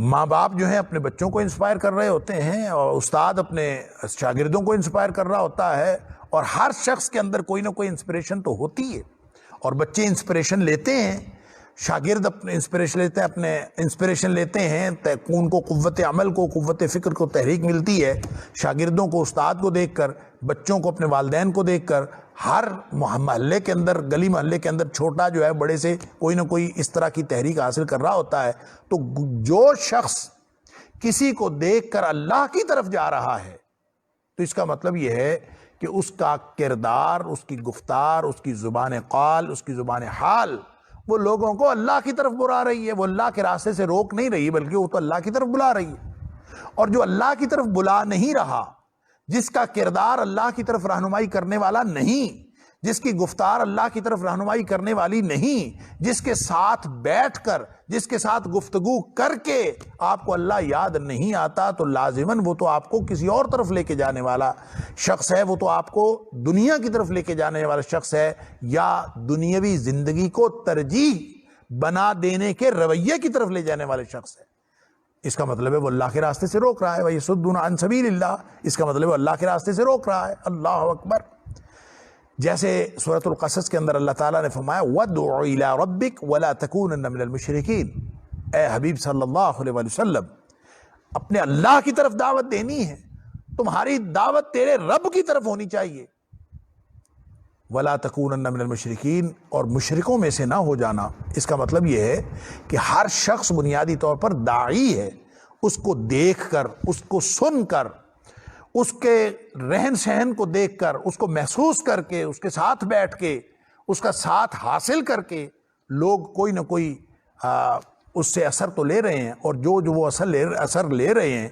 ماں باپ جو ہیں اپنے بچوں کو انسپائر کر رہے ہوتے ہیں، اور استاد اپنے شاگردوں کو انسپائر کر رہا ہوتا ہے، اور ہر شخص کے اندر کوئی نہ کوئی انسپریشن تو ہوتی ہے، اور بچے انسپریشن لیتے ہیں، شاگرد اپنے انسپریشن لیتے ہیں، ان کو قوت عمل کو، قوت فکر کو تحریک ملتی ہے شاگردوں کو استاد کو دیکھ کر، بچوں کو اپنے والدین کو دیکھ کر، ہر محلے کے اندر، گلی محلے کے اندر چھوٹا جو ہے بڑے سے کوئی نہ کوئی اس طرح کی تحریک حاصل کر رہا ہوتا ہے۔ تو جو شخص کسی کو دیکھ کر اللہ کی طرف جا رہا ہے تو اس کا مطلب یہ ہے کہ اس کا کردار، اس کی گفتار، اس کی زبان قال، اس کی زبان حال وہ لوگوں کو اللہ کی طرف بلا رہی ہے، وہ اللہ کے راستے سے روک نہیں رہی بلکہ وہ تو اللہ کی طرف بلا رہی ہے۔ اور جو اللہ کی طرف بلا نہیں رہا، جس کا کردار اللہ کی طرف رہنمائی کرنے والا نہیں، جس کی گفتار اللہ کی طرف رہنمائی کرنے والی نہیں، جس کے ساتھ بیٹھ کر، جس کے ساتھ گفتگو کر کے آپ کو اللہ یاد نہیں آتا، تو لازماً وہ تو آپ کو کسی اور طرف لے کے جانے والا شخص ہے، وہ تو آپ کو دنیا کی طرف لے کے جانے والا شخص ہے، یا دنیاوی زندگی کو ترجیح بنا دینے کے رویے کی طرف لے جانے والے شخص ہے۔ اس کا مطلب ہے وہ اللہ کے راستے سے روک رہا ہے، وَيَصُدُّونَ عَن سَبِيلِ اللَّهِ، اس کا مطلب ہے وہ اللہ کے راستے سے روک رہا ہے۔ اللہ اکبر۔ جیسے سورۃ القصص کے اندر اللہ تعالیٰ نے فرمایا وَادْعُ إِلَىٰ رَبِّكَ وَلَا تَكُونَنَّ مِنَ الْمُشْرِكِينَ، اے حبیب صلی اللہ علیہ وسلم، اپنے اللہ کی طرف دعوت دینی ہے، تمہاری دعوت تیرے رب کی طرف ہونی چاہیے۔ وَلَا تَكُونَنَّ مِنَ الْمُشْرِكِينَ، اور مشرکوں میں سے نہ ہو جانا۔ اس کا مطلب یہ ہے کہ ہر شخص بنیادی طور پر داعی ہے، اس کو دیکھ کر، اس کو سن کر، اس کے رہن سہن کو دیکھ کر، اس کو محسوس کر کے، اس کے ساتھ بیٹھ کے، اس کا ساتھ حاصل کر کے لوگ کوئی نہ کوئی اس سے اثر تو لے رہے ہیں، اور جو وہ اثر لے رہے ہیں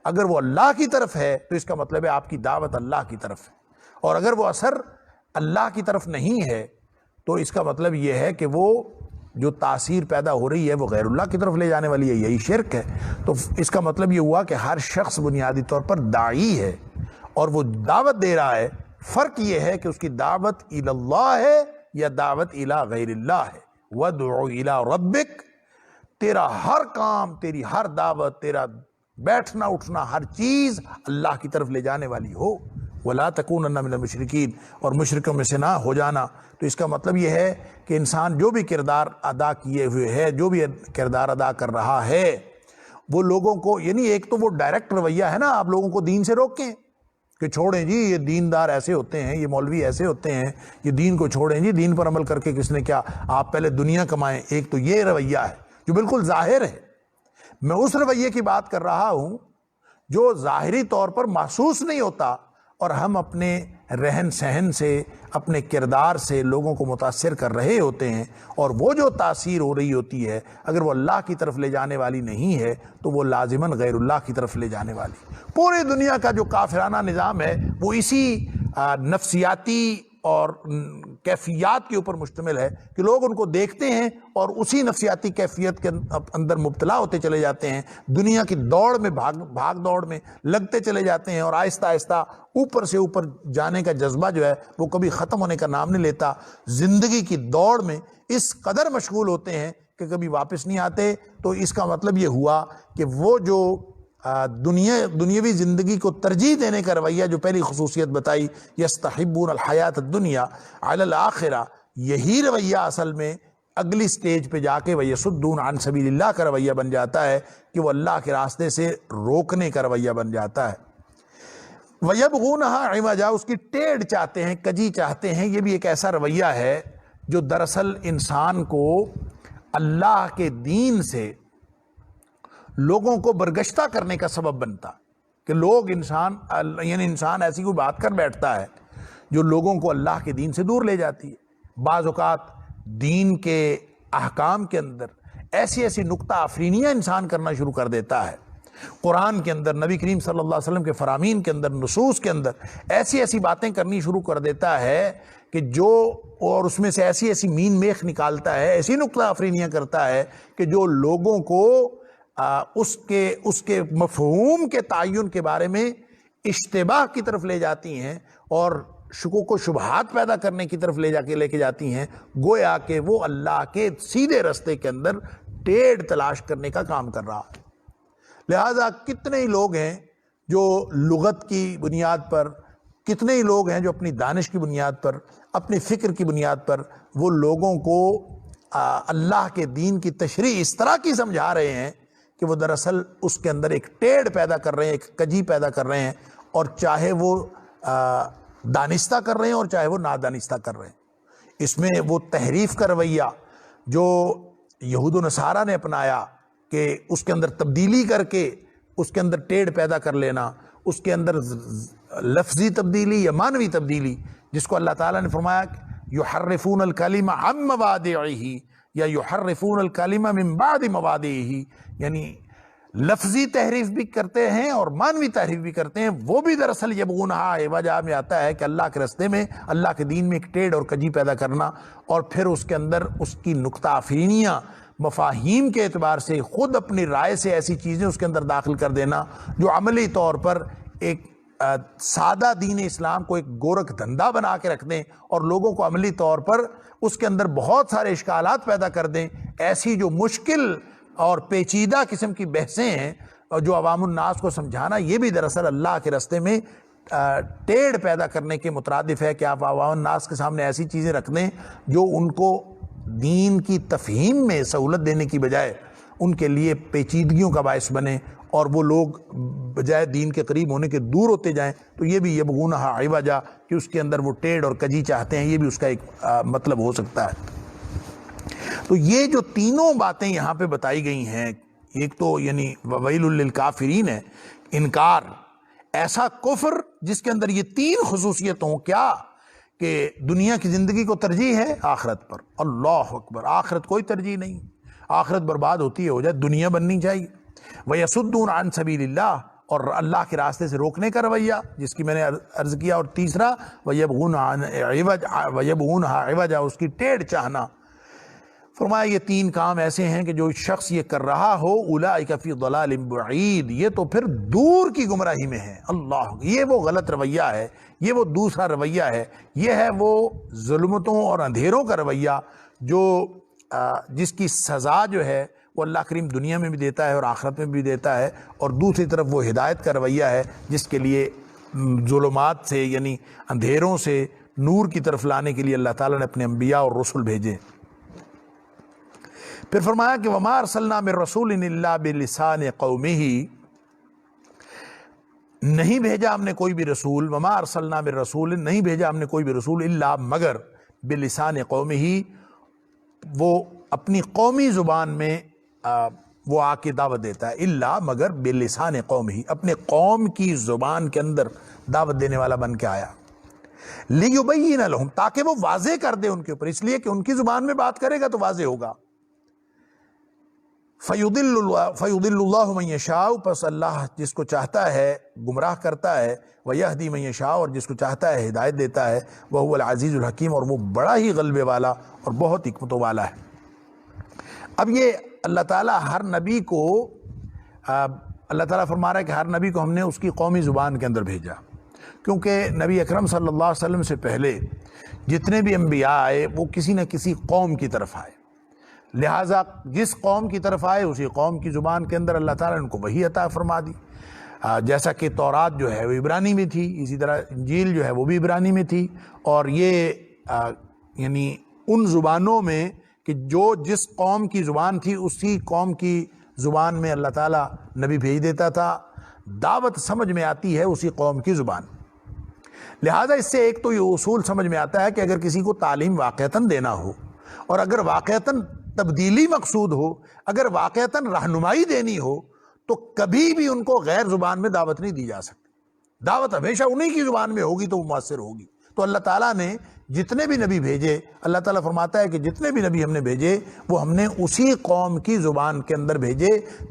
اگر وہ اللہ کی طرف ہے تو اس کا مطلب ہے آپ کی دعوت اللہ کی طرف ہے، اور اگر وہ اثر اللہ کی طرف نہیں ہے تو اس کا مطلب یہ ہے کہ وہ جو تاثیر پیدا ہو رہی ہے وہ غیر اللہ کی طرف لے جانے والی ہے، یہی شرک ہے۔ تو اس کا مطلب یہ ہوا کہ ہر شخص بنیادی طور پر داعی ہے اور وہ دعوت دے رہا ہے، فرق یہ ہے کہ اس کی دعوت الی اللہ ہے یا دعوت الی غیر اللہ ہے۔ وَادْعُ إِلَىٰ رَبِّكَ، تیرا ہر کام، تیری ہر دعوت، تیرا بیٹھنا اٹھنا، ہر چیز اللہ کی طرف لے جانے والی ہو۔ وَلَا تَكُونَنَّ مِنَ الْمُشْرِكِينَ، اور مشرکوں میں سے نہ ہو جانا۔ تو اس کا مطلب یہ ہے کہ انسان جو بھی کردار ادا کیے ہوئے ہے، جو بھی کردار ادا کر رہا ہے، وہ لوگوں کو، یعنی ایک تو وہ ڈائریکٹ رویہ ہے نا، آپ لوگوں کو دین سے روکیں کہ چھوڑیں جی، یہ دیندار ایسے ہوتے ہیں، یہ مولوی ایسے ہوتے ہیں، یہ دین کو چھوڑیں جی، دین پر عمل کر کے کس نے کیا، آپ پہلے دنیا کمائیں۔ ایک تو یہ رویہ ہے جو بالکل ظاہر ہے۔ میں اس رویے کی بات کر رہا ہوں جو ظاہری طور پر محسوس نہیں ہوتا، اور ہم اپنے رہن سہن سے، اپنے کردار سے لوگوں کو متاثر کر رہے ہوتے ہیں، اور وہ جو تاثیر ہو رہی ہوتی ہے اگر وہ اللہ کی طرف لے جانے والی نہیں ہے تو وہ لازماً غیر اللہ کی طرف لے جانے والی۔ پوری دنیا کا جو کافرانہ نظام ہے وہ اسی نفسیاتی اور کیفیات کے اوپر مشتمل ہے کہ لوگ ان کو دیکھتے ہیں اور اسی نفسیاتی کیفیت کے اندر مبتلا ہوتے چلے جاتے ہیں، دنیا کی دوڑ میں بھاگ دوڑ میں لگتے چلے جاتے ہیں، اور آہستہ آہستہ اوپر سے اوپر جانے کا جذبہ جو ہے وہ کبھی ختم ہونے کا نام نہیں لیتا۔ زندگی کی دوڑ میں اس قدر مشغول ہوتے ہیں کہ کبھی واپس نہیں آتے۔ تو اس کا مطلب یہ ہوا کہ وہ جو دنیاوی زندگی کو ترجیح دینے کا رویہ جو پہلی خصوصیت بتائی، یستحبون الحیات الدنیا علی الآخرہ، یہی رویہ اصل میں اگلی سٹیج پہ جا کے وَيَصُدُّونَ عَن سَبِيلِ اللَّهِ کا رویہ بن جاتا ہے کہ وہ اللہ کے راستے سے روکنے کا رویہ بن جاتا ہے۔ وَيَبْغُونَهَا عِوَجًا، اس کی ٹیڑھ چاہتے ہیں، کجی چاہتے ہیں۔ یہ بھی ایک ایسا رویہ ہے جو دراصل انسان کو اللہ کے دین سے لوگوں کو برگشتہ کرنے کا سبب بنتا، کہ لوگ یعنی انسان ایسی کوئی بات کر بیٹھتا ہے جو لوگوں کو اللہ کے دین سے دور لے جاتی ہے۔ بعض اوقات دین کے احکام کے اندر ایسی نکتہ آفرینیاں انسان کرنا شروع کر دیتا ہے، قرآن کے اندر، نبی کریم صلی اللہ علیہ وسلم کے فرامین کے اندر، نصوص کے اندر ایسی باتیں کرنی شروع کر دیتا ہے کہ جو، اور اس میں سے ایسی مین میخ نکالتا ہے، ایسی نکتہ آفرینیاں کرتا ہے کہ جو لوگوں کو اس کے مفہوم کے تعین کے بارے میں اشتباہ کی طرف لے جاتی ہیں اور شکوک و شبہات پیدا کرنے کی طرف لے کے جاتی ہیں، گویا کہ وہ اللہ کے سیدھے رستے کے اندر ٹیڑھ تلاش کرنے کا کام کر رہا ہے۔ لہٰذا کتنے ہی لوگ ہیں جو لغت کی بنیاد پر، کتنے ہی لوگ ہیں جو اپنی دانش کی بنیاد پر، اپنی فکر کی بنیاد پر وہ لوگوں کو اللہ کے دین کی تشریح اس طرح کی سمجھا رہے ہیں کہ وہ دراصل اس کے اندر ایک ٹیڑھ پیدا کر رہے ہیں، ایک کجی پیدا کر رہے ہیں، اور چاہے وہ دانستہ کر رہے ہیں اور چاہے وہ نادانستہ کر رہے ہیں۔ اس میں وہ تحریف کا رویہ جو یہود و نصارہ نے اپنایا کہ اس کے اندر تبدیلی کر کے اس کے اندر ٹیڑھ پیدا کر لینا، اس کے اندر لفظی تبدیلی یا معنوی تبدیلی، جس کو اللہ تعالیٰ نے فرمایا یحرفون الکلم عن مواضعہ یا یحرفون الکلم من بعد مواضعہ، یعنی لفظی تحریف بھی کرتے ہیں اور معنوی تحریف بھی کرتے ہیں، وہ بھی دراصل یبغونہا عوجا میں آتا ہے کہ اللہ کے رستے میں، اللہ کے دین میں ایک ٹیڑھ اور کجی پیدا کرنا، اور پھر اس کے اندر اس کی نکتہ آفرینیاں مفاہیم کے اعتبار سے خود اپنی رائے سے ایسی چیزیں اس کے اندر داخل کر دینا جو عملی طور پر ایک سادہ دین اسلام کو ایک گورکھ دھندا بنا کے رکھ دیں اور لوگوں کو عملی طور پر اس کے اندر بہت سارے اشکالات پیدا کر دیں۔ ایسی جو مشکل اور پیچیدہ قسم کی بحثیں ہیں اور جو عوام الناس کو سمجھانا، یہ بھی دراصل اللہ کے راستے میں ٹیڑھ پیدا کرنے کے مترادف ہے کہ آپ عوام الناس کے سامنے ایسی چیزیں رکھ دیں جو ان کو دین کی تفہیم میں سہولت دینے کی بجائے ان کے لیے پیچیدگیوں کا باعث بنے اور وہ لوگ بجائے دین کے قریب ہونے کے دور ہوتے جائیں۔ تو یہ بھی یبغونہا عوجا کہ اس کے اندر وہ ٹیڑھ اور کجی چاہتے ہیں، یہ بھی اس کا ایک مطلب ہو سکتا ہے۔ تو یہ جو تینوں باتیں یہاں پہ بتائی گئی ہیں، ایک تو یعنی وویل للکافرین ہے، انکار، ایسا کفر جس کے اندر یہ تین خصوصیت ہوں، کیا کہ دنیا کی زندگی کو ترجیح ہے آخرت پر۔ اللہ اکبر، آخرت کوئی ترجیح نہیں، آخرت برباد ہوتی ہے ہو جائے، دنیا بننی چاہیے۔ وَيَصُدُّونَ عَن سَبِيلِ اللَّهِ، اور اللہ کے راستے سے روکنے کا رویہ جس کی میں نے عرض کیا، اور تیسرا وَيَبْغُونَهَا عِوَجًا، اس کی ٹیڑھ چاہنا۔ فرمایا یہ تین کام ایسے ہیں کہ جو شخص یہ کر رہا ہو اولئک فی ضلال بعید، یہ تو پھر دور کی گمراہی میں ہے۔ اللہ، یہ وہ غلط رویہ ہے، یہ وہ دوسرا رویہ ہے، یہ ہے وہ ظلمتوں اور اندھیروں کا رویہ جو جس کی سزا جو ہے وہ اللہ کریم دنیا میں بھی دیتا ہے اور آخرت میں بھی دیتا ہے، اور دوسری طرف وہ ہدایت کا رویہ ہے جس کے لیے ظلمات سے یعنی اندھیروں سے نور کی طرف لانے کے لیے اللہ تعالیٰ نے اپنے انبیاء اور رسول بھیجے۔ پھر فرمایا کہ وَمَا أَرْسَلْنَا مِن رَّسُولٍ إِلَّا بِلِسَانِ قَوْمِهِ، نہیں بھیجا ہم نے کوئی بھی رسول، وَمَا أَرْسَلْنَا مِن رَّسُولٍ، نہیں بھیجا ہم نے کوئی بھی رسول، الا مگر بِلِسَانِ قَوْمِهِ، وہ اپنی قومی زبان میں وہ آ کے دعوت دیتا ہے، الا مگر بِلِسَانِ قَوْمِهِ، اپنے قوم کی زبان کے اندر دعوت دینے والا بن کے آیا، لِيُبَيِّنَ لَهُمْ، تاکہ وہ واضح کر دے ان کے اوپر، اس لیے کہ ان کی زبان میں بات کرے گا تو واضح ہوگا۔ فَيُضِلُّ اللَّهُ مَن يَشَاءُ، پس اللہ جس کو چاہتا ہے گمراہ کرتا ہے، وَيَهْدِي مَن يَشَاءُ، اور جس کو چاہتا ہے ہدایت دیتا ہے، وَهُوَ الْعَزِيزُ الْحَكِيمُ، اور وہ بڑا ہی غلبے والا اور بہت حکمتوں والا ہے۔ اب یہ اللہ تعالیٰ ہر نبی کو اللہ تعالیٰ فرما رہا ہے کہ ہر نبی کو ہم نے اس کی قومی زبان کے اندر بھیجا، کیونکہ نبی اکرم صلی اللہ علیہ وسلم سے پہلے جتنے بھی انبیاء آئے وہ کسی نہ کسی قوم کی طرف آئے، لہٰذا جس قوم کی طرف آئے اسی قوم کی زبان کے اندر اللہ تعالیٰ نے ان کو وحی عطا فرما دی، جیسا کہ تورات جو ہے وہ عبرانی میں تھی، اسی طرح انجیل جو ہے وہ بھی عبرانی میں تھی، اور یہ یعنی ان زبانوں میں کہ جو جس قوم کی زبان تھی اسی قوم کی زبان میں اللہ تعالیٰ نبی بھیج دیتا تھا، دعوت سمجھ میں آتی ہے اسی قوم کی زبان۔ لہٰذا اس سے ایک تو یہ اصول سمجھ میں آتا ہے کہ اگر کسی کو تعلیم واقعتاً دینا ہو اور اگر واقعتاً تبدیلی مقصود ہو، اگر واقعتاً رہنمائی دینی ہو، تو کبھی بھی ان کو غیر زبان میں دعوت نہیں دی جا سکتی، دعوت ہمیشہ انہی کی زبان میں ہوگی تو وہ مؤثر ہوگی۔ تو اللہ تعالیٰ نے جتنے بھی نبی بھیجے، اللہ تعالیٰ فرماتا ہے کہ جتنے بھی نبی ہم نے بھیجے وہ ہم نے اسی قوم کی زبان کے اندر بھیجے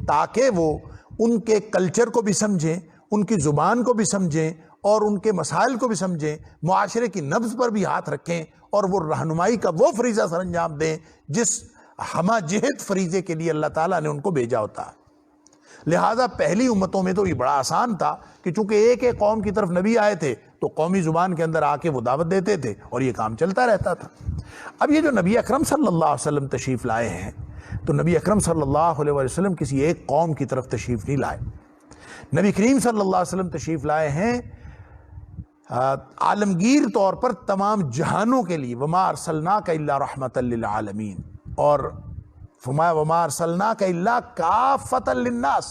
تاکہ وہ ان کے کلچر کو بھی سمجھیں، ان کی زبان کو بھی سمجھیں اور ان کے مسائل کو بھی سمجھیں، معاشرے کی نبض پر بھی ہاتھ رکھیں اور وہ رہنمائی کا وہ فریضہ سر انجام دیں جس ہمہ جہت فریضے کے لیے اللہ تعالیٰ نے ان کو بھیجا ہوتا ہے۔ لہٰذا پہلی امتوں میں تو یہ بڑا آسان تھا کہ چونکہ ایک ایک قوم کی طرف نبی آئے تھے تو قومی زبان کے اندر آ کے وہ دعوت دیتے تھے اور یہ کام چلتا رہتا تھا۔ اب یہ جو نبی اکرم صلی اللہ علیہ وسلم تشریف لائے ہیں، تو نبی اکرم صلی اللہ علیہ وسلم کسی ایک قوم کی طرف تشریف نہیں لائے. نبی کریم صلی اللہ علیہ وسلم تشریف لائے ہیں عالمگیر طور پر تمام جہانوں کے لیے. وما ارسلناک الا رحمۃ للعالمین، اور فرمایا وما ارسلناک الا کافۃ للناس،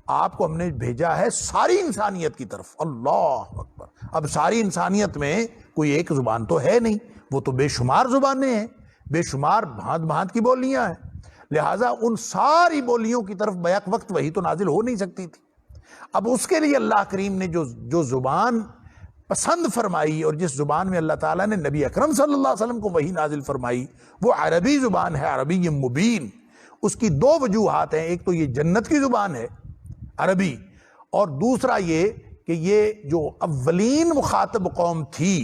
آپ کو ہم نے بھیجا ہے ساری انسانیت کی طرف. اللہ اکبر. اب ساری انسانیت میں کوئی ایک زبان تو ہے نہیں، وہ تو بے شمار زبانیں ہیں، بے شمار بھانت بھانت کی بولیاں ہیں. لہٰذا ان ساری بولیوں کی طرف بیک وقت وہی تو نازل ہو نہیں سکتی تھی. اب اس کے لیے اللہ کریم نے جو زبان پسند فرمائی اور جس زبان میں اللہ تعالیٰ نے نبی اکرم صلی اللہ علیہ وسلم کو وحی نازل فرمائی، وہ عربی زبان ہے، عربی مبین. اس کی دو وجوہات ہیں، ایک تو یہ جنت کی زبان ہے عربی، اور دوسرا یہ کہ یہ جو اولین مخاطب قوم تھی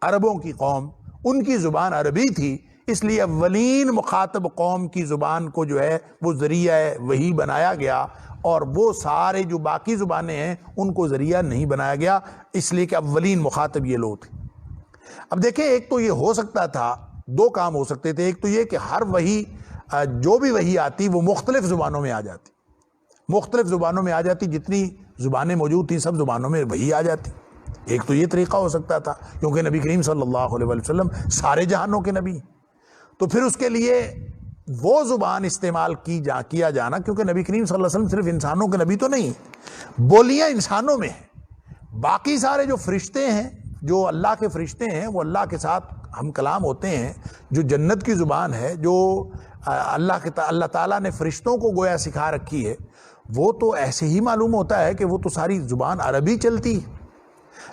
عربوں کی قوم، ان کی زبان عربی تھی، اس لیے اولین مخاطب قوم کی زبان کو جو ہے وہ ذریعہ وحی بنایا گیا، اور وہ سارے جو باقی زبانیں ہیں ان کو ذریعہ نہیں بنایا گیا، اس لیے کہ اولین مخاطب یہ لوگ تھے. اب دیکھیں، ایک تو یہ ہو سکتا تھا، دو کام ہو سکتے تھے. ایک تو یہ کہ ہر وحی جو بھی وحی آتی وہ مختلف زبانوں میں آ جاتی، مختلف زبانوں میں آ جاتی، جتنی زبانیں موجود تھیں سب زبانوں میں وحی آ جاتی. ایک تو یہ طریقہ ہو سکتا تھا، کیونکہ نبی کریم صلی اللہ علیہ وسلم سارے جہانوں کے نبی. تو پھر اس کے لیے وہ زبان استعمال کیا جانا، کیونکہ نبی کریم صلی اللہ علیہ وسلم صرف انسانوں کے نبی تو نہیں، بولیاں انسانوں میں ہیں. باقی سارے جو فرشتے ہیں، جو اللہ کے فرشتے ہیں، وہ اللہ کے ساتھ ہم کلام ہوتے ہیں. جو جنت کی زبان ہے، جو اللہ تعالیٰ نے فرشتوں کو گویا سکھا رکھی ہے، وہ تو ایسے ہی معلوم ہوتا ہے کہ وہ تو ساری زبان عربی چلتی.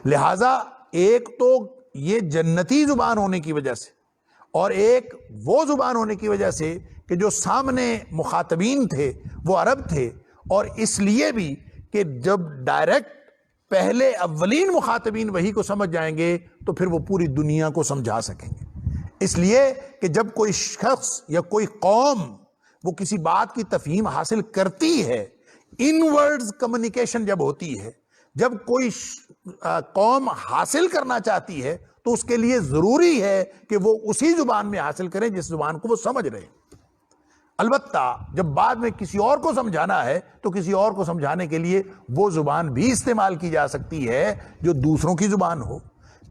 لہٰذا ایک تو یہ جنتی زبان ہونے کی وجہ سے، اور ایک وہ زبان ہونے کی وجہ سے کہ جو سامنے مخاطبین تھے وہ عرب تھے، اور اس لیے بھی کہ جب ڈائریکٹ پہلے اولین مخاطبین وہی کو سمجھ جائیں گے تو پھر وہ پوری دنیا کو سمجھا سکیں گے. اس لیے کہ جب کوئی شخص یا کوئی قوم وہ کسی بات کی تفہیم حاصل کرتی ہے، ان ورڈز کمیونیکیشن جب ہوتی ہے، جب کوئی قوم حاصل کرنا چاہتی ہے تو اس کے لیے ضروری ہے کہ وہ اسی زبان میں حاصل کریں جس زبان کو وہ سمجھ رہے ہیں. البتہ جب بعد میں کسی اور کو سمجھانا ہے تو کسی اور کو سمجھانے کے لیے وہ زبان بھی استعمال کی جا سکتی ہے جو دوسروں کی زبان ہو.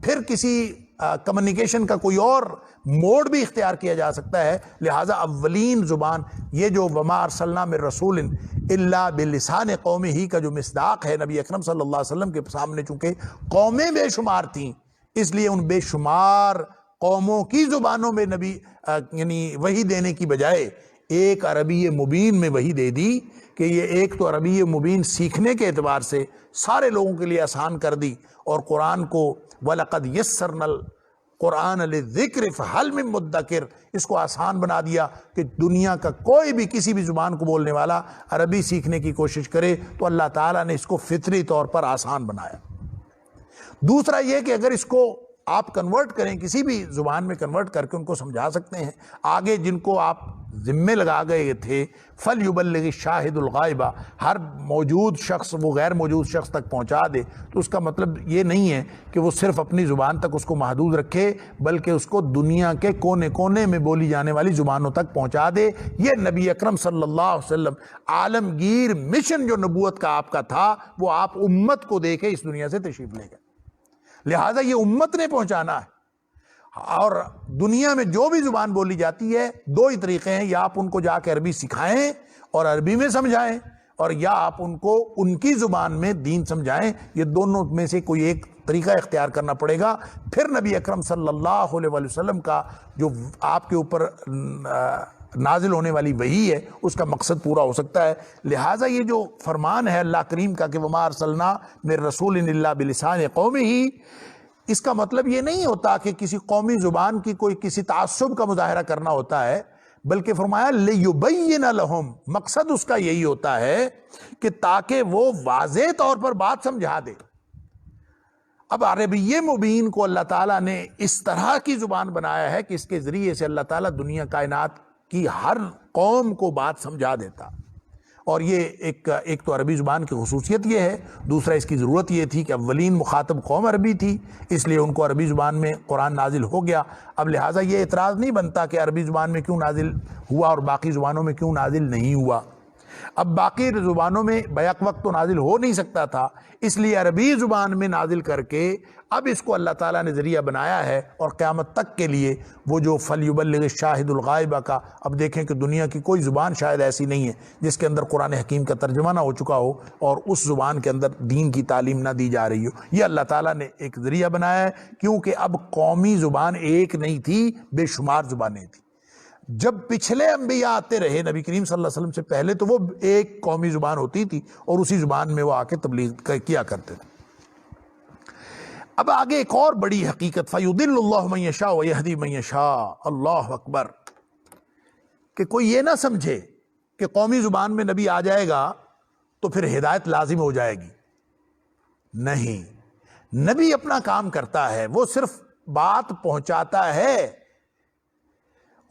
پھر کسی کمیونیکیشن کا کوئی اور موڈ بھی اختیار کیا جا سکتا ہے. لہٰذا اولین زبان یہ جو وما ارسلنا من رسول الا بلسان قومہ کا جو مصداق ہے نبی اکرم صلی اللہ علیہ وسلم کے سامنے، چونکہ قومیں بے شمار تھیں، اس لیے ان بے شمار قوموں کی زبانوں میں نبی یعنی وحی دینے کی بجائے ایک عربی مبین میں وحی دے دی کہ یہ ایک تو عربی مبین سیکھنے کے اعتبار سے سارے لوگوں کے لیے آسان کر دی، اور قرآن کو وَلَقَدْ يَسَّرْنَا الْقُرْآنَ لِلذِّكْرِ فَهَلْ مِن مُدَّكِرٍ، اس کو آسان بنا دیا کہ دنیا کا کوئی بھی کسی بھی زبان کو بولنے والا عربی سیکھنے کی کوشش کرے تو اللہ تعالیٰ نے اس کو فطری طور پر آسان بنایا. دوسرا یہ کہ اگر اس کو آپ کنورٹ کریں، کسی بھی زبان میں کنورٹ کر کے ان کو سمجھا سکتے ہیں. آگے جن کو آپ ذمے لگا گئے تھے فَلْيُبَلِّغِ الشَّاهِدُ الْغَائِبَ، ہر موجود شخص وہ غیر موجود شخص تک پہنچا دے، تو اس کا مطلب یہ نہیں ہے کہ وہ صرف اپنی زبان تک اس کو محدود رکھے، بلکہ اس کو دنیا کے کونے کونے میں بولی جانے والی زبانوں تک پہنچا دے. یہ نبی اکرم صلی اللہ علیہ وسلم عالمگیر مشن جو نبوت کا آپ کا تھا، وہ آپ امت کو دے کے اس دنیا سے تشریف لے گئے. لہٰذا یہ امت نے پہنچانا ہے. اور دنیا میں جو بھی زبان بولی جاتی ہے، دو ہی طریقے ہیں، یا آپ ان کو جا کے عربی سکھائیں اور عربی میں سمجھائیں، اور یا آپ ان کو ان کی زبان میں دین سمجھائیں. یہ دونوں میں سے کوئی ایک طریقہ اختیار کرنا پڑے گا. پھر نبی اکرم صلی اللہ علیہ وسلم کا جو آپ کے اوپر نازل ہونے والی وحی ہے اس کا مقصد پورا ہو سکتا ہے. لہٰذا یہ جو فرمان ہے اللہ کریم کا کہ وما ارسلنا من رسول الا بلسان قومہ، اس کا مطلب یہ نہیں ہوتا کہ کسی قومی زبان کی کوئی کسی تعصب کا مظاہرہ کرنا ہوتا ہے، بلکہ فرمایا لِيُبَيِّنَ لَهُمْ، مقصد اس کا یہی ہوتا ہے کہ تاکہ وہ واضح طور پر بات سمجھا دے. اب عربی مبین کو اللہ تعالیٰ نے اس طرح کی زبان بنایا ہے کہ اس کے ذریعے سے اللہ تعالیٰ دنیا کائنات کی ہر قوم کو بات سمجھا دیتا. اور یہ ایک تو عربی زبان کی خصوصیت یہ ہے، دوسرا اس کی ضرورت یہ تھی کہ اولین مخاطب قوم عربی تھی، اس لیے ان کو عربی زبان میں قرآن نازل ہو گیا۔ اب لہٰذا یہ اعتراض نہیں بنتا کہ عربی زبان میں کیوں نازل ہوا اور باقی زبانوں میں کیوں نازل نہیں ہوا۔ اب باقی زبانوں میں بیک وقت تو نازل ہو نہیں سکتا تھا، اس لیے عربی زبان میں نازل کر کے اب اس کو اللہ تعالیٰ نے ذریعہ بنایا ہے، اور قیامت تک کے لیے وہ جو فَلْيُبَلِّغِ الشَّاهِدُ الْغَائِبَ کا، اب دیکھیں کہ دنیا کی کوئی زبان شاید ایسی نہیں ہے جس کے اندر قرآن حکیم کا ترجمہ نہ ہو چکا ہو اور اس زبان کے اندر دین کی تعلیم نہ دی جا رہی ہو۔ یہ اللہ تعالیٰ نے ایک ذریعہ بنایا ہے، کیونکہ اب قومی زبان ایک نہیں تھی، بے شمار زبانیں تھیں۔ جب پچھلے انبیاء آتے رہے نبی کریم صلی اللہ علیہ وسلم سے پہلے، تو وہ ایک قومی زبان ہوتی تھی اور اسی زبان میں وہ آ کے تبلیغ کیا کرتے تھے۔ اب آگے ایک اور بڑی حقیقت، فَيُضِلُّ اللَّهُ مَن يَشَاءُ وَيَهْدِي مَن يَشَاءُ، اللہ اکبر، کہ کوئی یہ نہ سمجھے کہ قومی زبان میں نبی آ جائے گا تو پھر ہدایت لازم ہو جائے گی۔ نہیں، نبی اپنا کام کرتا ہے، وہ صرف بات پہنچاتا ہے۔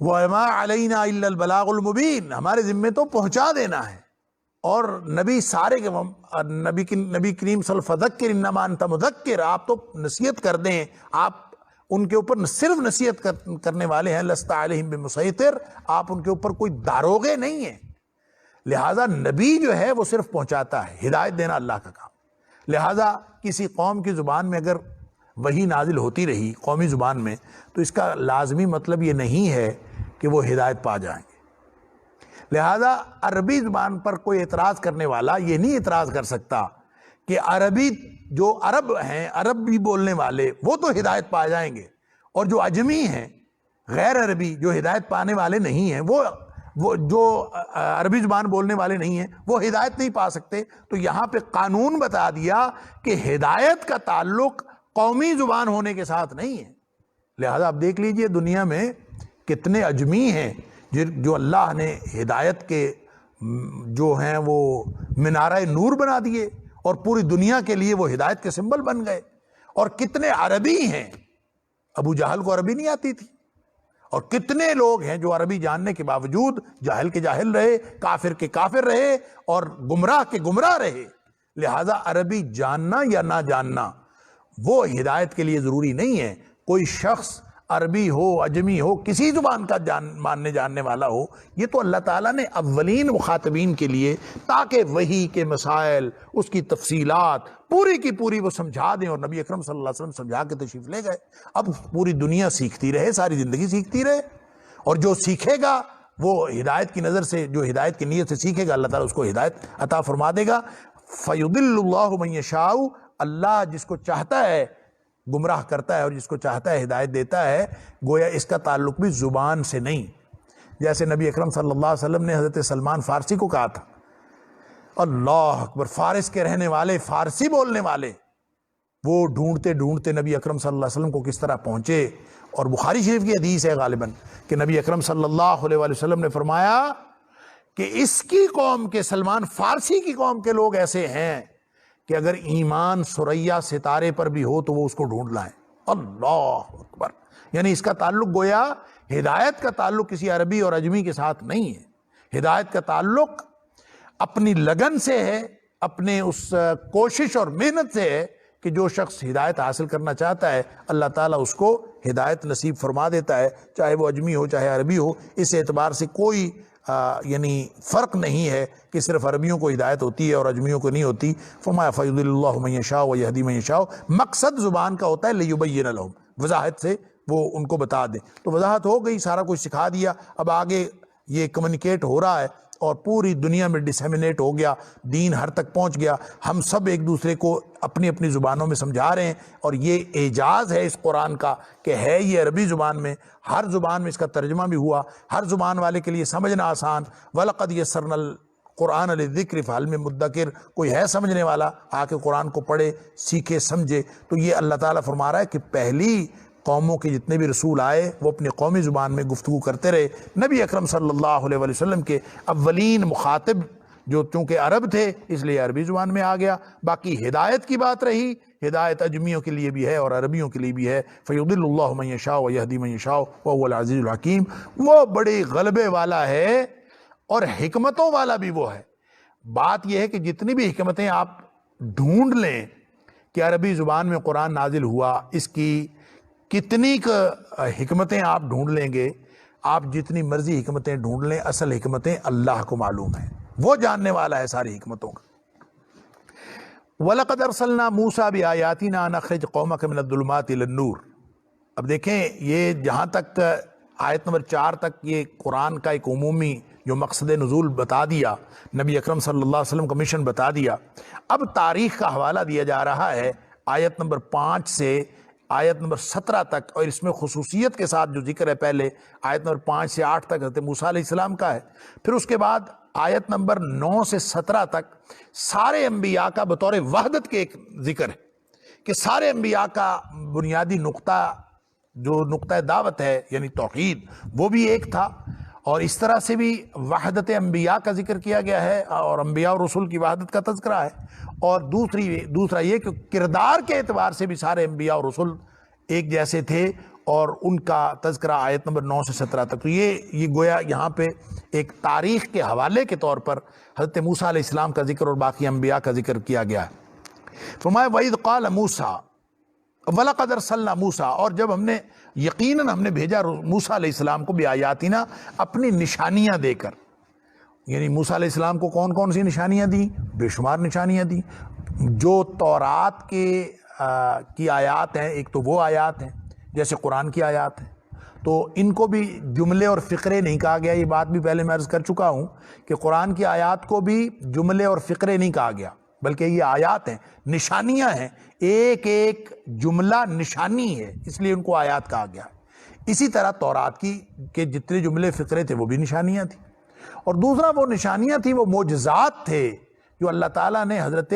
وَمَا عَلَيْنَا إِلَّا الْبَلَاغُ الْمُبِينُ، ہمارے ذمے تو پہنچا دینا ہے۔ اور نبی سارے کے نبی کریم صلی اللہ علیہ وسلم فَذَكِّرْ إِنَّمَا أَنْتَ مُذَكِّرٌ، آپ تو نصیحت کر دیں، آپ ان کے اوپر صرف نصیحت کرنے والے ہیں، لَسْتَ عَلَيْهِمْ بِمُسَيْطِرٍ، آپ ان کے اوپر کوئی داروغے نہیں ہیں۔ لہٰذا نبی جو ہے وہ صرف پہنچاتا ہے، ہدایت دینا اللہ کا کام۔ لہٰذا کسی قوم کی زبان میں اگر وہی نازل ہوتی رہی قومی زبان میں، تو اس کا لازمی مطلب یہ نہیں ہے کہ وہ ہدایت پا جائیں گے۔ لہذا عربی زبان پر کوئی اعتراض کرنے والا یہ نہیں اعتراض کر سکتا کہ عربی جو عرب ہیں، عربی بولنے والے، وہ تو ہدایت پا جائیں گے، اور جو اجمی ہیں، غیر عربی جو ہدایت پانے والے نہیں ہیں، وہ جو عربی زبان بولنے والے نہیں ہیں، وہ ہدایت نہیں پا سکتے۔ تو یہاں پہ قانون بتا دیا کہ ہدایت کا تعلق قومی زبان ہونے کے ساتھ نہیں ہے۔ لہذا آپ دیکھ لیجئے دنیا میں کتنے اجمی ہیں جو اللہ نے ہدایت کے جو ہیں وہ منارہ نور بنا دیے اور پوری دنیا کے لیے وہ ہدایت کے سمبل بن گئے، اور کتنے عربی ہیں، ابو جہل کو عربی نہیں آتی تھی، اور کتنے لوگ ہیں جو عربی جاننے کے باوجود جاہل کے جاہل رہے، کافر کے کافر رہے، اور گمراہ کے گمراہ رہے۔ لہذا عربی جاننا یا نہ جاننا وہ ہدایت کے لیے ضروری نہیں ہے۔ کوئی شخص عربی ہو، اجمی ہو، کسی زبان کا ماننے جاننے والا ہو، یہ تو اللہ تعالیٰ نے اولین مخاطبین کے لیے، تاکہ وحی کے مسائل، اس کی تفصیلات پوری کی پوری وہ سمجھا دیں، اور نبی اکرم صلی اللہ علیہ وسلم سمجھا کے تشریف لے گئے۔ اب پوری دنیا سیکھتی رہے، ساری زندگی سیکھتی رہے، اور جو سیکھے گا وہ ہدایت کی نظر سے، جو ہدایت کی نیت سے سیکھے گا، اللہ تعالیٰ اس کو ہدایت عطا فرما دے گا۔ فَيُضِلُّ اللَّهُ مَن يَشَاءُ، اللہ جس کو چاہتا ہے گمراہ کرتا ہے اور جس کو چاہتا ہے ہدایت دیتا ہے۔ گویا اس کا تعلق بھی زبان سے نہیں، جیسے نبی اکرم صلی اللہ علیہ وسلم نے حضرت سلمان فارسی کو کہا تھا، اللہ اکبر، فارس کے رہنے والے، فارسی بولنے والے، وہ ڈھونڈتے ڈھونڈتے نبی اکرم صلی اللہ علیہ وسلم کو کس طرح پہنچے۔ اور بخاری شریف کی حدیث ہے غالباً کہ نبی اکرم صلی اللہ علیہ وسلم نے فرمایا کہ اس کی قوم کے، سلمان فارسی کی قوم کے لوگ ایسے ہیں کہ اگر ایمان ثریا ستارے پر بھی ہو تو وہ اس کو ڈھونڈ لائیں۔ اللہ اکبر، یعنی اس کا تعلق گویا ہدایت کا تعلق کسی عربی اور اجمی کے ساتھ نہیں ہے۔ ہدایت کا تعلق اپنی لگن سے ہے، اپنے اس کوشش اور محنت سے ہے کہ جو شخص ہدایت حاصل کرنا چاہتا ہے اللہ تعالیٰ اس کو ہدایت نصیب فرما دیتا ہے، چاہے وہ اجمی ہو چاہے عربی ہو۔ اس اعتبار سے کوئی یعنی فرق نہیں ہے کہ صرف عربیوں کو ہدایت ہوتی ہے اور اجمیوں کو نہیں ہوتی۔ فرمایا فَيُضِلُّ اللَّهُ مَن يَشَاءُ وَيَهْدِي مَن يَشَاءُ، مقصد زبان کا ہوتا ہے لِيُبَيِّنَ لَهُمْ، وضاحت سے وہ ان کو بتا دیں۔ تو وضاحت ہو گئی، سارا کچھ سکھا دیا، اب آگے یہ کمیونیکیٹ ہو رہا ہے اور پوری دنیا میں ڈسیمینیٹ ہو گیا، دین ہر تک پہنچ گیا، ہم سب ایک دوسرے کو اپنی اپنی زبانوں میں سمجھا رہے ہیں۔ اور یہ اعجاز ہے اس قرآن کا کہ ہے یہ عربی زبان میں، ہر زبان میں اس کا ترجمہ بھی ہوا، ہر زبان والے کے لیے سمجھنا آسان۔ وَلَقَدْ يَسَّرْنَا الْقُرْآنَ لِلذِّكْرِ فَهَلْ مِن مُدَّكِرٍ، کوئی ہے سمجھنے والا آ کے قرآن کو پڑھے، سیکھے، سمجھے۔ تو یہ اللہ تعالیٰ فرما رہا ہے کہ پہلی قوموں کے جتنے بھی رسول آئے وہ اپنی قومی زبان میں گفتگو کرتے رہے۔ نبی اکرم صلی اللہ علیہ وسلم کے اولین مخاطب جو چونکہ عرب تھے اس لیے عربی زبان میں آ گیا۔ باقی ہدایت کی بات رہی، ہدایت اجمیوں کے لیے بھی ہے اور عربیوں کے لیے بھی ہے۔ فَيُضِلُّ اللَّهُ مَن يَشَاءُ وَيَهْدِي مَن يَشَاءُ وَهُوَ الْعَزِيزُ الْحَكِيمُ، وہ بڑے غلبے والا ہے اور حکمتوں والا بھی وہ ہے۔ بات یہ ہے کہ جتنی بھی حکمتیں آپ ڈھونڈ لیں کہ عربی زبان میں قرآن نازل ہوا، اس کی کتنی حکمتیں آپ ڈھونڈ لیں گے، آپ جتنی مرضی حکمتیں ڈھونڈ لیں، اصل حکمتیں اللہ کو معلوم ہیں، وہ جاننے والا ہے ساری حکمتوں کا۔ وَلَقَدْ أَرْسَلْنَا مُوسَىٰ بِآيَاتِنَا أَنْ أَخْرِجْ قَوْمَكَ مِنَ الظُّلُمَاتِ إِلَى النُّورِ۔ اب دیکھیں یہ جہاں تک آیت نمبر 4 تک یہ قرآن کا ایک عمومی جو مقصد نزول بتا دیا، نبی اکرم صلی اللہ علیہ وسلم کا مشن بتا دیا، اب تاریخ کا حوالہ دیا جا رہا ہے آیت نمبر 5 سے آیت نمبر 17 تک، اور اس میں خصوصیت کے ساتھ جو ذکر ہے پہلے آیت نمبر 5 سے 8 تک حضرت موسیٰ علیہ السلام کا ہے، پھر اس کے بعد آیت نمبر 9 سے 17 تک سارے انبیاء کا بطور وحدت کے ایک ذکر ہے کہ سارے انبیاء کا بنیادی نقطہ جو نقطہ دعوت ہے یعنی توحید وہ بھی ایک تھا، اور اس طرح سے بھی وحدت انبیاء کا ذکر کیا گیا ہے اور انبیاء اور رسول کی وحدت کا تذکرہ ہے، اور دوسرا یہ کہ کردار کے اعتبار سے بھی سارے انبیاء اور رسول ایک جیسے تھے، اور ان کا تذکرہ آیت نمبر 9 سے 17 تک۔ تو یہ گویا یہاں پہ ایک تاریخ کے حوالے کے طور پر حضرت موسیٰ علیہ السلام کا ذکر اور باقی انبیاء کا ذکر کیا گیا ہے۔ فرمایا وَإِذْ قَالَ مُوسَىٰ وَلَقَدْ أَرْسَلْنَا مُوسَىٰ، اور جب ہم نے بھیجا موسیٰ علیہ السلام کو بِآیاتِنَا، اپنی نشانیاں دے کر، یعنی موسیٰ علیہ السلام کو کون کون سی نشانیاں دیں؟ بے شمار نشانیاں دیں، جو تورات کی آیات ہیں، ایک تو وہ آیات ہیں جیسے قرآن کی آیات ہیں، تو ان کو بھی جملے اور فقرے نہیں کہا گیا، یہ بات بھی پہلے میں عرض کر چکا ہوں کہ قرآن کی آیات کو بھی جملے اور فقرے نہیں کہا گیا، بلکہ یہ آیات ہیں، نشانیاں ہیں، ایک ایک جملہ نشانی ہے، اس لیے ان کو آیات کہا گیا۔ اسی طرح تورات کے جتنے جملے فقرے تھے وہ بھی نشانیاں تھیں، اور دوسرا وہ نشانیاں تھیں، وہ معجزات تھے جو اللہ تعالیٰ نے حضرت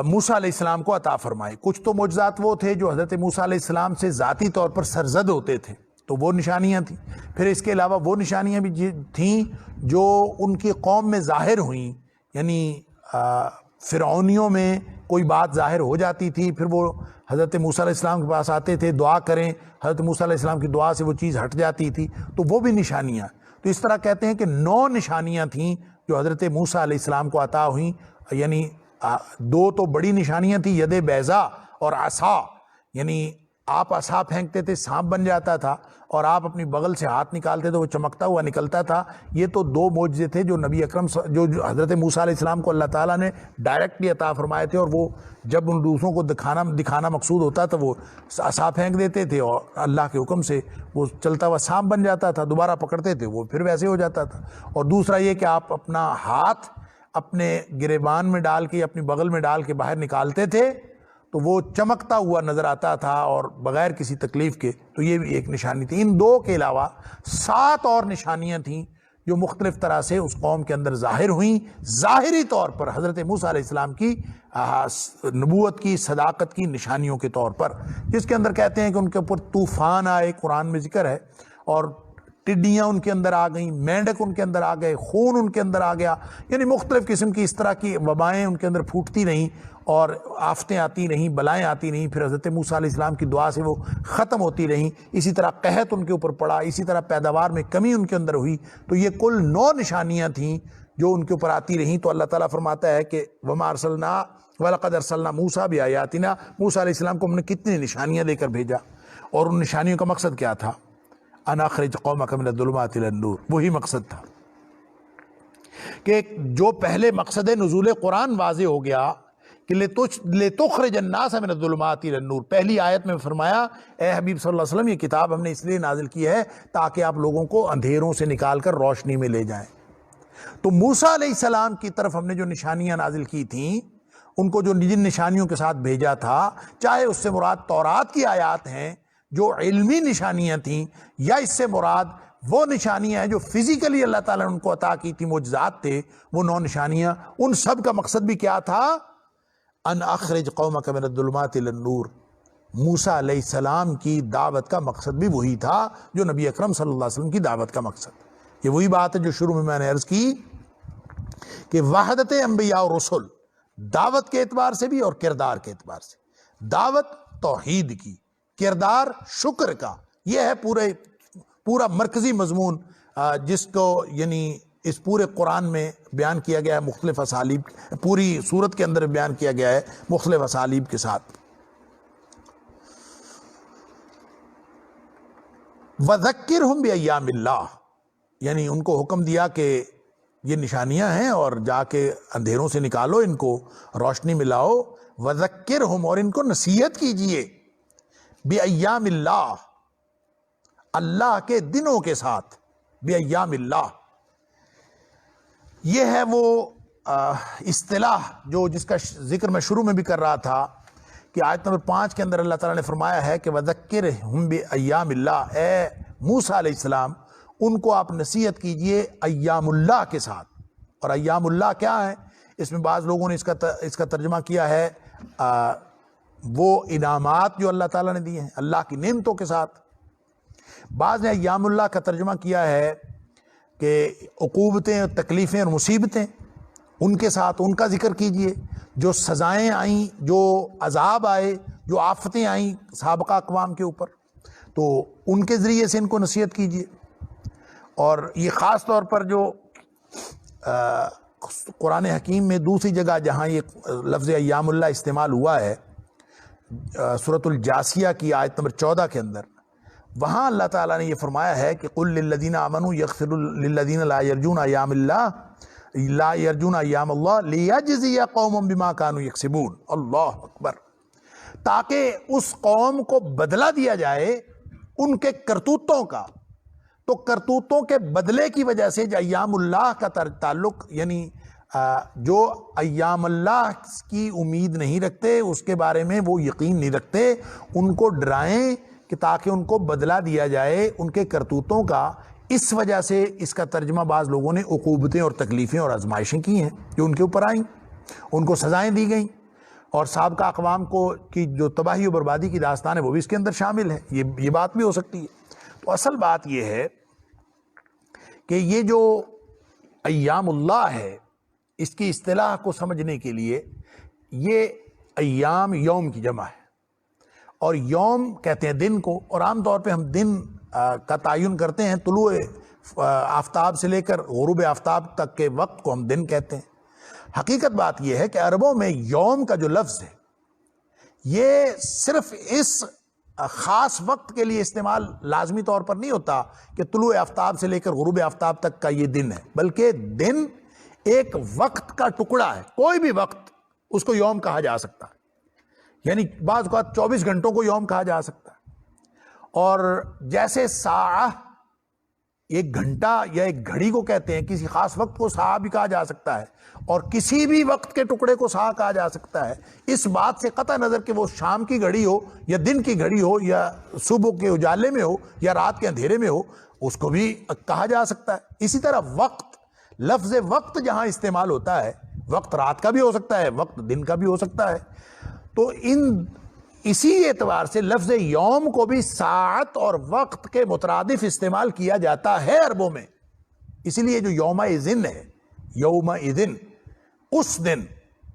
موسیٰ علیہ السلام کو عطا فرمائے۔ کچھ تو معجزات وہ تھے جو حضرت موسیٰ علیہ السلام سے ذاتی طور پر سرزد ہوتے تھے، تو وہ نشانیاں تھیں۔ پھر اس کے علاوہ وہ نشانیاں بھی تھیں جو ان کی قوم میں ظاہر ہوئیں، یعنی فرعونیوں میں کوئی بات ظاہر ہو جاتی تھی، پھر وہ حضرت موسیٰ علیہ السلام کے پاس آتے تھے، دعا کریں، حضرت موسیٰ علیہ السلام کی دعا سے وہ چیز ہٹ جاتی تھی، تو وہ بھی نشانیاں۔ تو اس طرح کہتے ہیں کہ 9 نشانیاں تھیں جو حضرت موسیٰ علیہ السلام کو عطا ہوئیں، یعنی 2 تو بڑی نشانیاں تھیں، ید بیضا اور عصا، یعنی آپ عصا پھینکتے تھے سانپ بن جاتا تھا، اور آپ اپنی بغل سے ہاتھ نکالتے تھے وہ چمکتا ہوا نکلتا تھا۔ یہ تو 2 معجزے تھے جو نبی اکرم جو حضرت موسیٰ علیہ السلام کو اللہ تعالیٰ نے ڈائریکٹلی عطا فرمائے تھے، اور وہ جب ان دوسروں کو دکھانا مقصود ہوتا تھا وہ عصا پھینک دیتے تھے، اور اللہ کے حکم سے وہ چلتا ہوا سانپ بن جاتا تھا، دوبارہ پکڑتے تھے وہ پھر ویسے ہو جاتا تھا۔ اور دوسرا یہ کہ آپ اپنا ہاتھ اپنے گریبان میں ڈال کے اپنی بغل میں ڈال کے باہر نکالتے تھے تو وہ چمکتا ہوا نظر آتا تھا اور بغیر کسی تکلیف کے، تو یہ بھی ایک نشانی تھی۔ ان 2 کے علاوہ 7 اور نشانیاں تھیں جو مختلف طرح سے اس قوم کے اندر ظاہر ہوئیں، ظاہری طور پر حضرت موسیٰ علیہ السلام کی نبوت کی صداقت کی نشانیوں کے طور پر، جس کے اندر کہتے ہیں کہ ان کے اوپر طوفان آئے، قرآن میں ذکر ہے، اور ٹڈیاں ان کے اندر آ گئیں، مینڈک ان کے اندر آ گئے، خون ان کے اندر آ گیا، یعنی مختلف قسم کی اس طرح کی وبائیں ان کے اندر پھوٹتی رہیں، اور آفتیں آتی رہیں، بلائیں آتی رہیں، پھر حضرت موسیٰ علیہ السلام کی دعا سے وہ ختم ہوتی رہیں۔ اسی طرح قحط ان کے اوپر پڑا، اسی طرح پیداوار میں کمی ان کے اندر ہوئی۔ تو یہ کل 9 نشانیاں تھیں جو ان کے اوپر آتی رہیں۔ تو اللہ تعالیٰ فرماتا ہے کہ وَمَا أَرْسَلْنَا وَلَقَدْ أَرْسَلْنَا مُوسَىٰ بِآيَاتِنَا، موسیٰ علیہ السلام کو ہم نے کتنی نشانیاں دے کر بھیجا، اور ان نشانیوں کا مقصد کیا تھا؟ أَنْ أَخْرِجْ قَوْمَكَ مِنَ الظُّلُمَاتِ إِلَى النُّورِ، وہی مقصد تھا کہ جو پہلے مقصد نزول قرآن واضح ہو گیا کہ لِتُخْرِجَ النَّاسَ مِنَ الظُّلُمَاتِ إِلَى النُّورِ۔ پہلی آیت میں فرمایا اے حبیب صلی اللہ علیہ وسلم، یہ کتاب ہم نے اس لیے نازل کی ہے تاکہ آپ لوگوں کو اندھیروں سے نکال کر روشنی میں لے جائیں۔ تو موسیٰ علیہ السلام کی طرف ہم نے جو نشانیاں نازل کی تھیں، ان کو جو جن نشانیوں کے ساتھ بھیجا تھا، چاہے اس سے مراد تورات کی آیات ہیں جو علمی نشانیاں تھیں، یا اس سے مراد وہ نشانیاں ہیں جو فزیکلی اللہ تعالیٰ نے ان کو عطا کی تھی، معجزات تھے، وہ 9 نشانیاں، ان سب کا مقصد بھی کیا تھا؟ ان اخرج قومک من الظلمات الی النور۔ موسیٰ علیہ السلام کی دعوت کا مقصد بھی وہی تھا جو نبی اکرم صلی اللہ علیہ وسلم کی دعوت کا مقصد۔ یہ وہی بات ہے جو شروع میں نے عرض کی کہ وحدت انبیاء اور رسل، دعوت کے اعتبار سے بھی اور کردار کے اعتبار سے۔ دعوت توحید کی، کردار شکر کا، یہ ہے پورا مرکزی مضمون جس کو یعنی اس پورے قرآن میں بیان کیا گیا ہے مختلف اسالیب، پوری سورت کے اندر بیان کیا گیا ہے مختلف اسالیب کے ساتھ۔ وَذَكِّرْهُمْ بِأَيَّامِ اللَّهِ، یعنی ان کو حکم دیا کہ یہ نشانیاں ہیں اور جا کے اندھیروں سے نکالو ان کو، روشنی میں لاؤ۔ وَذَكِّرْهُمْ، اور ان کو نصیحت کیجئے، بِأَيَّامِ اللَّهِ، اللہ کے دنوں کے ساتھ، بِأَيَّامِ اللَّهِ۔ یہ ہے وہ اصطلاح جو جس کا ذکر میں شروع میں بھی کر رہا تھا کہ آیت نمبر 5 کے اندر اللہ تعالیٰ نے فرمایا ہے کہ وَذَكِّرْهُمْ بِأَيَّامِ اللَّهِ، اے موسیٰ علیہ السلام ان کو آپ نصیحت کیجئے ایام اللہ کے ساتھ۔ اور ایام اللہ کیا ہے؟ اس میں بعض لوگوں نے اس کا ترجمہ کیا ہے وہ انعامات جو اللہ تعالیٰ نے دیے ہیں، اللہ کی نعمتوں کے ساتھ۔ بعض نے ایام اللہ کا ترجمہ کیا ہے کہ عقوبتیں، تکلیفیں اور مصیبتیں ان کے ساتھ، ان کا ذکر کیجئے، جو سزائیں آئیں، جو عذاب آئے، جو آفتیں آئیں سابقہ اقوام کے اوپر، تو ان کے ذریعے سے ان کو نصیحت کیجئے۔ اور یہ خاص طور پر جو قرآن حکیم میں دوسری جگہ جہاں یہ لفظ ایام اللہ استعمال ہوا ہے، سورۃ الجاسیہ کی آیت نمبر 14 کے اندر، وہاں اللہ تعالیٰ نے یہ فرمایا ہے کہ قُلْ لِلَّذِينَ آمَنُوا يَغْفِرُوا لِلَّذِينَ لَا يَرْجُونَ أَيَّامَ اللَّهِ لا يرجون ایام اللہ لیجزی قوم بما كانوا یکسبون۔ اللہ اکبر، تاکہ اس قوم کو بدلہ دیا جائے ان کے کرتوتوں کا۔ تو کرتوتوں کے بدلے کی وجہ سے جو ایام اللہ کا تعلق، یعنی جو ایام اللہ کی امید نہیں رکھتے، اس کے بارے میں وہ یقین نہیں رکھتے، ان کو ڈرائیں کہ تاکہ ان کو بدلہ دیا جائے ان کے کرتوتوں کا۔ اس وجہ سے اس کا ترجمہ بعض لوگوں نے عقوبتیں اور تکلیفیں اور آزمائشیں کی ہیں جو ان کے اوپر آئیں، ان کو سزائیں دی گئیں، اور سابقہ اقوام کی جو تباہی و بربادی کی داستان ہے وہ بھی اس کے اندر شامل ہے۔ یہ بات بھی ہو سکتی ہے۔ تو اصل بات یہ ہے کہ یہ جو ایام اللہ ہے، اس کی اصطلاح کو سمجھنے کے لیے یہ ایام یوم کی جمع ہے، اور یوم کہتے ہیں دن کو، اور عام طور پہ ہم دن کا تعین کرتے ہیں طلوع آفتاب سے لے کر غروب آفتاب تک کے وقت کو ہم دن کہتے ہیں۔ حقیقت بات یہ ہے کہ عربوں میں یوم کا جو لفظ ہے یہ صرف اس خاص وقت کے لیے استعمال لازمی طور پر نہیں ہوتا کہ طلوع آفتاب سے لے کر غروب آفتاب تک کا یہ دن ہے، بلکہ دن ایک وقت کا ٹکڑا ہے، کوئی بھی وقت اس کو یوم کہا جا سکتا ہے، یعنی بعض اوقات 24 گھنٹوں کو یوم کہا جا سکتا ہے۔ اور جیسے ساعہ ایک گھنٹہ یا ایک گھڑی کو کہتے ہیں، کسی خاص وقت کو ساعہ بھی کہا جا سکتا ہے، اور کسی بھی وقت کے ٹکڑے کو ساعہ کہا جا سکتا ہے، اس بات سے قطع نظر کہ وہ شام کی گھڑی ہو یا دن کی گھڑی ہو یا صبح کے اجالے میں ہو یا رات کے اندھیرے میں ہو، اس کو بھی کہا جا سکتا ہے۔ اسی طرح وقت، لفظ وقت جہاں استعمال ہوتا ہے، وقت رات کا بھی ہو سکتا ہے، وقت دن کا بھی ہو سکتا ہے۔ تو اسی اعتبار سے لفظ یوم کو بھی ساعت اور وقت کے مترادف استعمال کیا جاتا ہے عربوں میں، اسی لیے جو یوم اذن ہے، یوم اذن، اس دن،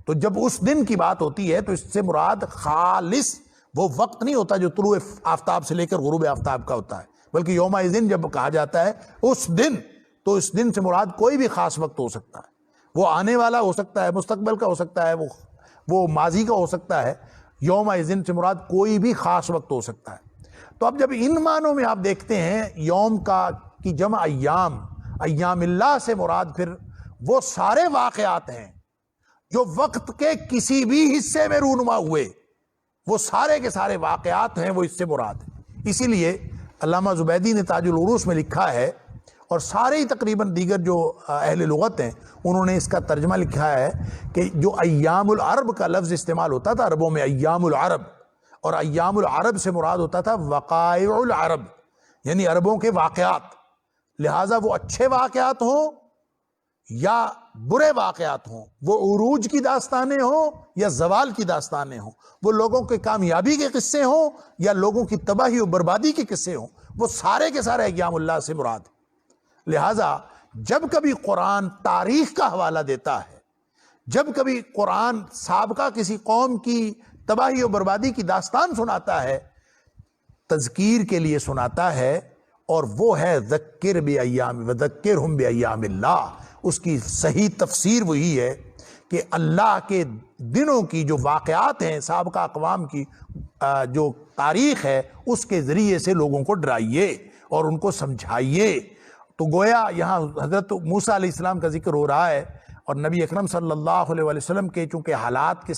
تو جب اس دن کی بات ہوتی ہے تو اس سے مراد خالص وہ وقت نہیں ہوتا جو طلوع آفتاب سے لے کر غروب آفتاب کا ہوتا ہے، بلکہ یوم اذن جب کہا جاتا ہے اس دن، تو اس دن سے مراد کوئی بھی خاص وقت ہو سکتا ہے، وہ آنے والا ہو سکتا ہے، مستقبل کا ہو سکتا ہے، وہ ماضی کا ہو سکتا ہے۔ یوم اذن سے مراد کوئی بھی خاص وقت ہو سکتا ہے۔ تو اب جب ان معنوں میں آپ دیکھتے ہیں یوم کی جمع ایام، ایام اللہ سے مراد پھر وہ سارے واقعات ہیں جو وقت کے کسی بھی حصے میں رونما ہوئے، وہ سارے کے سارے واقعات ہیں، وہ اس سے مراد ہیں۔ اسی لیے علامہ زبیدی نے تاج العروس میں لکھا ہے، اور سارے ہی تقریباً دیگر جو اہل لغت ہیں انہوں نے اس کا ترجمہ لکھا ہے کہ جو ایام العرب کا لفظ استعمال ہوتا تھا عربوں میں، ایام العرب، اور ایام العرب سے مراد ہوتا تھا وقائع العرب، یعنی عربوں کے واقعات، لہٰذا وہ اچھے واقعات ہوں یا برے واقعات ہوں، وہ عروج کی داستانیں ہوں یا زوال کی داستانیں ہوں، وہ لوگوں کے کامیابی کے قصے ہوں یا لوگوں کی تباہی و بربادی کے قصے ہوں، وہ سارے کے سارے ایام اللہ سے مراد ہیں۔ لہٰذا جب کبھی قرآن تاریخ کا حوالہ دیتا ہے، جب کبھی قرآن سابقہ کسی قوم کی تباہی و بربادی کی داستان سناتا ہے، تذکیر کے لیے سناتا ہے، اور وہ ہے ذکر بایام وذکرہم بایام اللہ. اس کی صحیح تفسیر وہی ہے کہ اللہ کے دنوں کی جو واقعات ہیں سابقہ اقوام کی جو تاریخ ہے اس کے ذریعے سے لوگوں کو ڈرائیے اور ان کو سمجھائیے. تو گویا یہاں حضرت موسیٰ علیہ السلام کا ذکر ہو رہا ہے اور نبی اکرم صلی اللہ علیہ وسلم کے چونکہ حالات کے